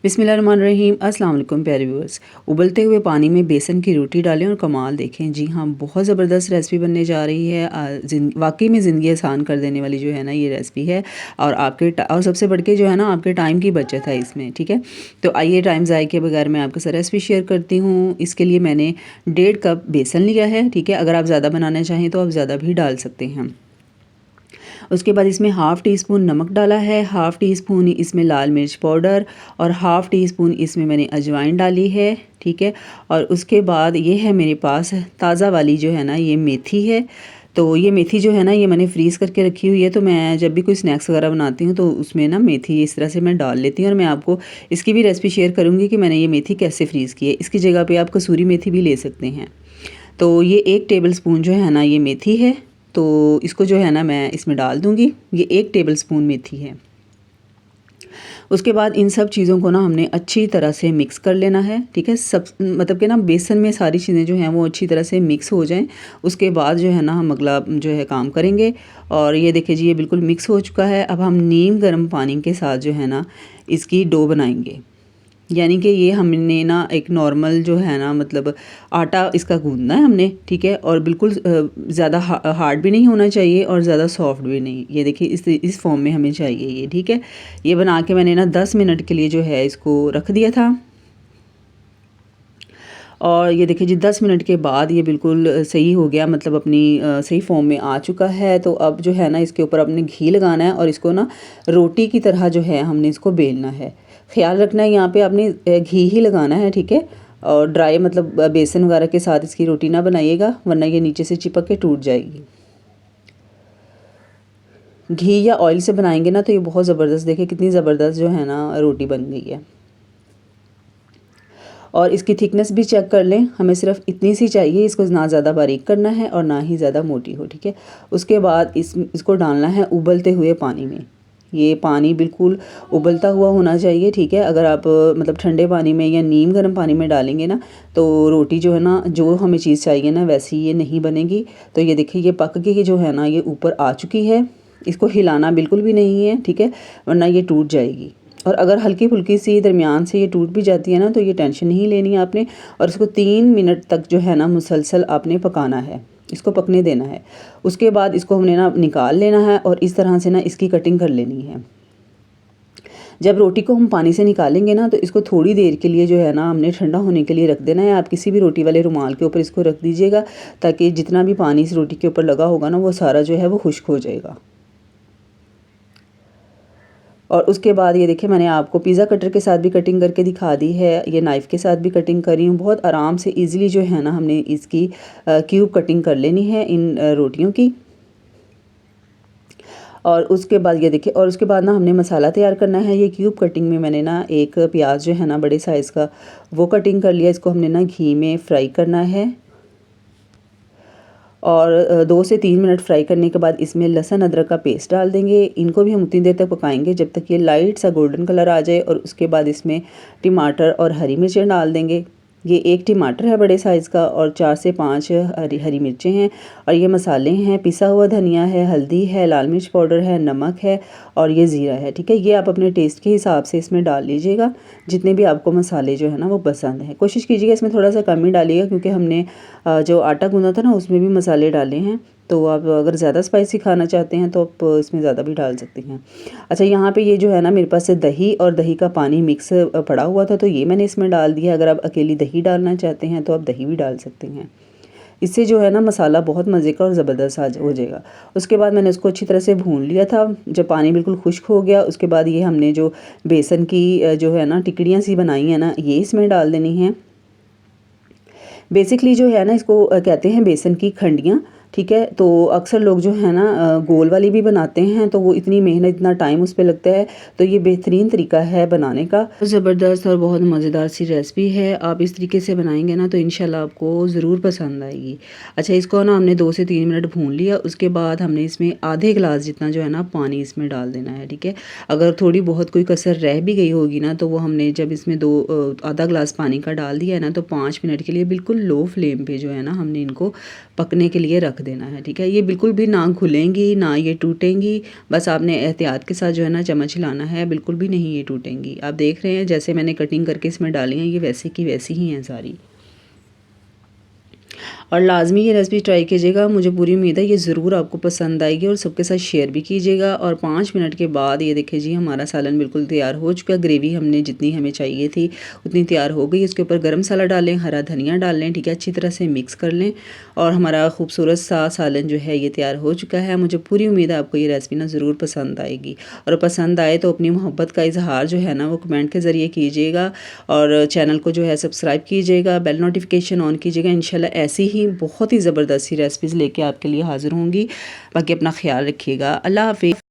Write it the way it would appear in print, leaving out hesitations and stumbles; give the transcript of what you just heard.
बिस्मिल्लाहिर्रहमानिर्रहीम। अस्सलाम वालेकुम प्यारे व्यूअर्स। उबलते हुए पानी में बेसन की रोटी डालें और कमाल देखें। जी हाँ, बहुत ज़बरदस्त रेसिपी बनने जा रही है। वाकई में ज़िंदगी आसान कर देने वाली जो है ना ये रेसिपी है। और सबसे बढ़ के जो है ना आपके टाइम की बचत है इसमें। ठीक है, तो आइए टाइम ज़ाय के बगैर मैं आपके साथ रेसिपी शेयर करती हूँ। इसके लिए मैंने 1.5 कप बेसन लिया है। ठीक है, अगर आप ज़्यादा बनाना चाहें तो आप ज़्यादा भी डाल सकते हैं। उसके बाद इसमें हाफ़ टी स्पून नमक डाला है, हाफ़ टी स्पून इसमें लाल मिर्च पाउडर और हाफ़ टी स्पून इसमें मैंने अजवाइन डाली है। ठीक है, और उसके बाद ये है मेरे पास ताज़ा वाली जो है ना ये मेथी है। तो ये मेथी जो है ना ये मैंने फ्रीज़ करके रखी हुई है। तो मैं जब भी कोई स्नैक्स वगैरह बनाती हूँ तो उसमें ना मेथी इस तरह से मैं डाल लेती हूँ, और मैं आपको इसकी भी रेसिपी शेयर करूँगी कि मैंने ये मेथी कैसे फ्रीज़ की है। इसकी जगह पे आप कसूरी मेथी भी ले सकते हैं। तो ये 1 टेबल स्पून जो है ना ये मेथी है, तो इसको जो है ना मैं इसमें डाल दूँगी। ये 1 टेबल स्पून मेथी है। उसके बाद इन सब चीज़ों को ना हमने अच्छी तरह से मिक्स कर लेना है। ठीक है, सब मतलब कि ना बेसन में सारी चीज़ें जो हैं वो अच्छी तरह से मिक्स हो जाएं। उसके बाद जो है ना हम अगला जो है काम करेंगे। और ये देखिए जी, ये बिल्कुल मिक्स हो चुका है। अब हम नीम गर्म पानी के साथ जो है ना इसकी डो बनाएंगे। यानी कि ये हमने ना एक नॉर्मल जो है ना मतलब आटा इसका गूंदना है हमने। ठीक है, और बिल्कुल ज़्यादा हार्ड भी नहीं होना चाहिए और ज़्यादा सॉफ्ट भी नहीं। ये देखिए इस फॉर्म में हमें चाहिए ये। ठीक है, ये बना के मैंने ना 10 मिनट के लिए जो है इसको रख दिया था। और ये देखिए जी 10 मिनट के बाद ये बिल्कुल सही हो गया, मतलब अपनी सही फॉर्म में आ चुका है। तो अब जो है ना इसके ऊपर अपने घी लगाना है और इसको ना रोटी की तरह जो है हमने इसको बेलना है। ख्याल रखना है यहाँ पे आपने घी ही लगाना है। ठीक है, और ड्राई मतलब बेसन वगैरह के साथ इसकी रोटी ना बनाइएगा, वरना ये नीचे से चिपक के टूट जाएगी। घी या ऑयल से बनाएंगे ना तो ये बहुत ज़बरदस्त, देखिए कितनी ज़बरदस्त जो है ना रोटी बन गई है। और इसकी थिकनेस भी चेक कर लें, हमें सिर्फ इतनी सी चाहिए, इसको ना ज़्यादा बारीक करना है और ना ही ज़्यादा मोटी हो। ठीक है, उसके बाद इसको डालना है उबलते हुए पानी में। ये पानी बिल्कुल उबलता हुआ होना चाहिए। ठीक है, अगर आप मतलब ठंडे पानी में या नीम गर्म पानी में डालेंगे ना तो रोटी जो है ना जो हमें चीज़ चाहिए ना वैसी ये नहीं बनेगी। तो ये देखिए ये पक के जो है ना ये ऊपर आ चुकी है। इसको हिलाना बिल्कुल भी नहीं है। ठीक है, वरना ये टूट जाएगी। और अगर हल्की फुल्की सी दरमियान से ये टूट भी जाती है ना तो ये टेंशन नहीं लेनी है आपने। और इसको 3 मिनट तक जो है ना मुसलसल आपने पकाना है, इसको पकने देना है। उसके बाद इसको हमने ना निकाल लेना है और इस तरह से ना इसकी कटिंग कर लेनी है। जब रोटी को हम पानी से निकालेंगे ना तो इसको थोड़ी देर के लिए जो है ना हमने ठंडा होने के लिए रख देना है। आप किसी भी रोटी वाले रुमाल के ऊपर इसको रख दीजिएगा, ताकि जितना भी पानी इस रोटी के ऊपर लगा होगा ना वो सारा जो है वो खुश्क हो जाएगा। और उसके बाद ये देखिए मैंने आपको पिज़्ज़ा कटर के साथ भी कटिंग करके दिखा दी है, ये नाइफ़ के साथ भी कटिंग कर रही हूँ। बहुत आराम से इजीली जो है ना हमने इसकी क्यूब कटिंग कर लेनी है इन रोटियों की। और उसके बाद ये देखिए, और उसके बाद ना हमने मसाला तैयार करना है। ये क्यूब कटिंग में मैंने ना एक प्याज जो है ना बड़े साइज़ का वो कटिंग कर लिया। इसको हमने ना घी में फ्राई करना है और 2 से 3 मिनट फ्राई करने के बाद इसमें लहसुन अदरक का पेस्ट डाल देंगे। इनको भी हम उतनी देर तक पकाएंगे जब तक ये लाइट सा गोल्डन कलर आ जाए। और उसके बाद इसमें टमाटर और हरी मिर्चें डाल देंगे। ये 1 टमाटर है बड़े साइज़ का और 4 से 5 हरी मिर्चें हैं। और ये मसाले हैं, पिसा हुआ धनिया है, हल्दी है, लाल मिर्च पाउडर है, नमक है और ये ज़ीरा है। ठीक है, ये आप अपने टेस्ट के हिसाब से इसमें डाल लीजिएगा, जितने भी आपको मसाले जो है ना वो पसंद हैं। कोशिश कीजिएगा इसमें थोड़ा सा कम ही डालिएगा, क्योंकि हमने जो आटा गूंदा था ना उसमें भी मसाले डाले हैं। तो आप अगर ज़्यादा स्पाइसी खाना चाहते हैं तो आप इसमें ज़्यादा भी डाल सकते हैं। अच्छा, यहाँ पे ये जो है ना मेरे पास से दही और दही का पानी मिक्स पड़ा हुआ था, तो ये मैंने इसमें डाल दिया। अगर आप अकेली दही डालना चाहते हैं तो आप दही भी डाल सकते हैं। इससे जो है ना मसाला बहुत मज़े का और ज़बरदस्त हो जाएगा। उसके बाद मैंने उसको अच्छी तरह से भून लिया था। जब पानी बिल्कुल खुश्क हो गया उसके बाद ये हमने जो बेसन की जो है ना टिकड़ियाँ सी बनाई हैं ना ये इसमें डाल देनी है। बेसिकली जो है ना इसको कहते हैं बेसन की खंडियाँ। ठीक है, तो अक्सर लोग जो है ना गोल वाली भी बनाते हैं, तो वो इतनी मेहनत इतना टाइम उस पर लगता है। तो ये बेहतरीन तरीका है बनाने का, ज़बरदस्त और बहुत मज़ेदार सी रेसिपी है। आप इस तरीके से बनाएंगे ना तो इंशाल्लाह आपको ज़रूर पसंद आएगी। अच्छा, इसको ना हमने 2 से 3 मिनट भून लिया। उसके बाद हमने इसमें आधे गिलास जितना जो है ना पानी इसमें डाल देना है। ठीक है, अगर थोड़ी बहुत कोई कसर रह भी गई होगी ना तो वो हमने जब इसमें आधा गिलास पानी का डाल दिया है ना तो 5 मिनट के लिए बिल्कुल लो फ्लेम पे जो है ना हमने इनको पकने के लिए रख रख देना है, ठीक है। ये बिल्कुल भी ना घुलेंगी ना ये टूटेंगी, बस आपने एहतियात के साथ जो है ना चम्मच हिलाना है, बिल्कुल भी नहीं ये टूटेंगी। आप देख रहे हैं जैसे मैंने कटिंग करके इसमें डाली हैं, ये वैसे की वैसी ही हैं सारी। और लाज़मी ये रेसिपी ट्राई कीजिएगा, मुझे पूरी उम्मीद है ये ज़रूर आपको पसंद आएगी और सबके साथ शेयर भी कीजिएगा। और 5 मिनट के बाद ये देखिए जी हमारा सालन बिल्कुल तैयार हो चुका है। ग्रेवी हमने जितनी हमें चाहिए थी उतनी तैयार हो गई। इसके ऊपर गरम मसाला डालें, हरा धनिया डाल लें, ठीक है, अच्छी तरह से मिक्स कर लें और हमारा खूबसूरत सा सालन जो है ये तैयार हो चुका है। मुझे पूरी उम्मीद है आपको ये रेसिपी ना ज़रूर पसंद आएगी और पसंद आए तो अपनी मोहब्बत का इजहार जो है ना वो कमेंट के ज़रिए कीजिएगा और चैनल को जो है सब्सक्राइब कीजिएगा, बेल नोटिफिकेशन ऑन कीजिएगा। इंशाल्लाह ऐसी ही बहुत ही ज़बरदस्त सी रेसिपीज़ लेके आपके लिए हाज़िर होंगी। बाकी अपना ख्याल रखिएगा। अल्लाह हाफ़िज़।